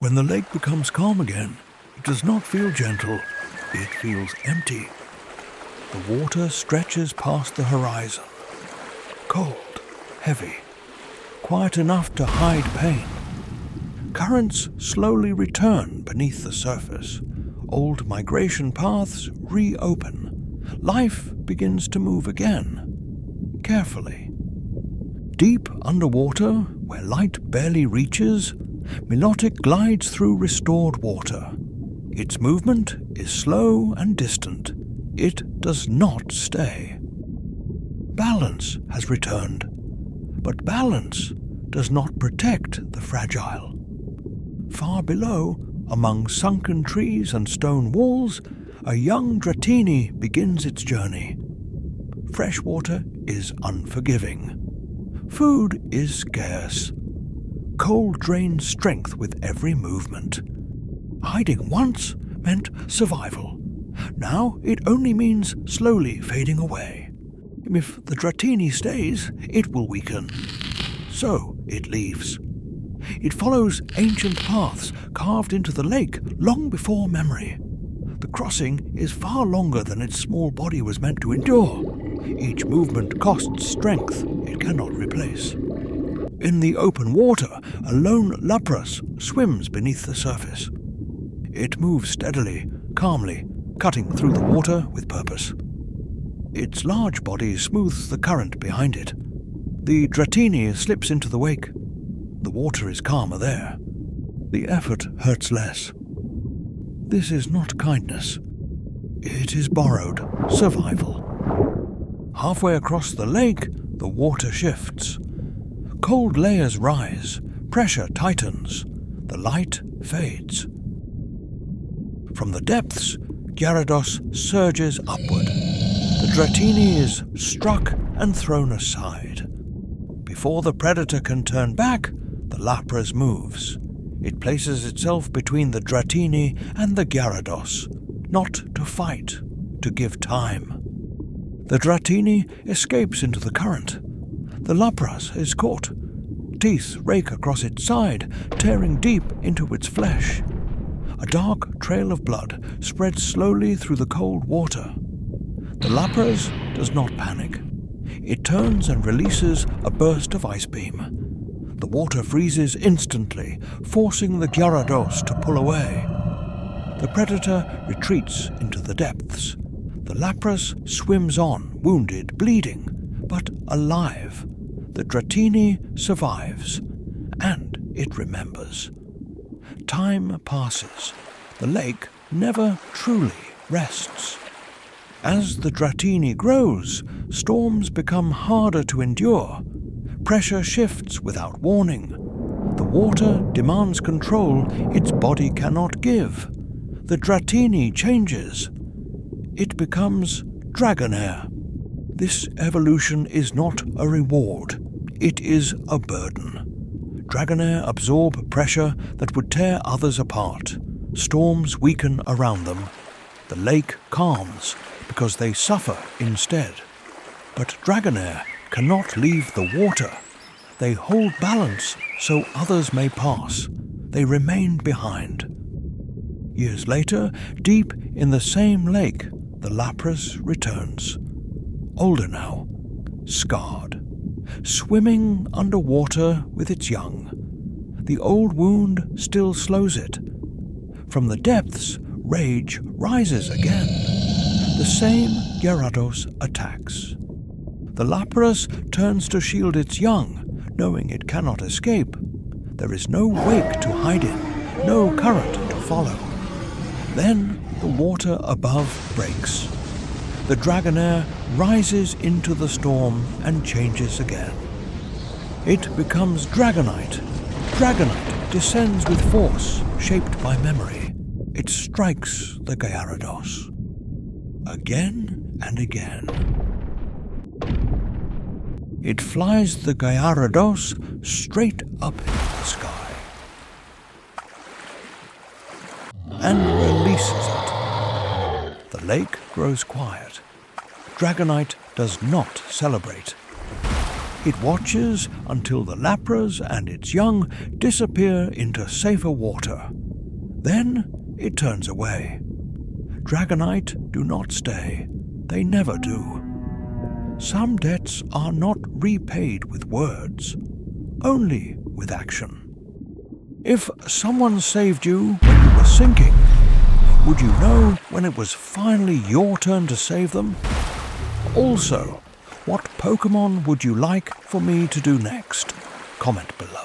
When the lake becomes calm again, it does not feel gentle, it feels empty. The water stretches past the horizon. Cold, heavy, quiet enough to hide pain. Currents slowly return beneath the surface. Old migration paths reopen. Life begins to move again, carefully. Deep underwater, where light barely reaches, Melotic glides through restored water. Its movement is slow and distant. It does not stay. Balance has returned, but balance does not protect the fragile. Far below, among sunken trees and stone walls, a young Dratini begins its journey. Freshwater is unforgiving. Food is scarce. Cold drains strength with every movement. Hiding once meant survival. Now it only means slowly fading away. If the Dratini stays, it will weaken. So it leaves. It follows ancient paths carved into the lake long before memory. The crossing is far longer than its small body was meant to endure. Each movement costs strength it cannot replace. In the open water, a lone lapras swims beneath the surface. It moves steadily, calmly, cutting through the water with purpose. Its large body smooths the current behind it. The Dratini slips into the wake. The water is calmer there. The effort hurts less. This is not kindness. It is borrowed survival. Halfway across the lake, the water shifts. Cold layers rise, pressure tightens, the light fades. From the depths, Gyarados surges upward. The Dratini is struck and thrown aside. Before the predator can turn back, the lapras moves. It places itself between the Dratini and the Gyarados, not to fight, to give time. The Dratini escapes into the current. The lapras is caught. Teeth rake across its side, tearing deep into its flesh. A dark trail of blood spreads slowly through the cold water. The lapras does not panic. It turns and releases a burst of ice beam. The water freezes instantly, forcing the Gyarados to pull away. The predator retreats into the depths. The lapras swims on, wounded, bleeding, but alive. The Dratini survives, and it remembers. Time passes. The lake never truly rests. As the Dratini grows, storms become harder to endure. Pressure shifts without warning. The water demands control its body cannot give. The Dratini changes. It becomes Dragonair. This evolution is not a reward. It is a burden. Dragonair absorb pressure that would tear others apart. Storms weaken around them. The lake calms because they suffer instead. But Dragonair cannot leave the water. They hold balance so others may pass. They remain behind. Years later, deep in the same lake, the lapras returns. Older now, scarred, swimming underwater with its young. The old wound still slows it. From the depths, rage rises again. The same Gyarados attacks. The lapras turns to shield its young, knowing it cannot escape. There is no wake to hide in, no current to follow. Then the water above breaks. The Dragonair rises into the storm and changes again. It becomes Dragonite. Dragonite descends with force, shaped by memory. It strikes the Gyarados. Again and again. It flies the Gyarados straight up into the sky and releases it. The lake grows quiet. Dragonite does not celebrate. It watches until the Lapras and its young disappear into safer water. Then it turns away. Dragonite do not stay. They never do. Some debts are not repaid with words, only with action. If someone saved you when you were sinking, would you know when it was finally your turn to save them? Also, what Pokemon would you like for me to do next? Comment below.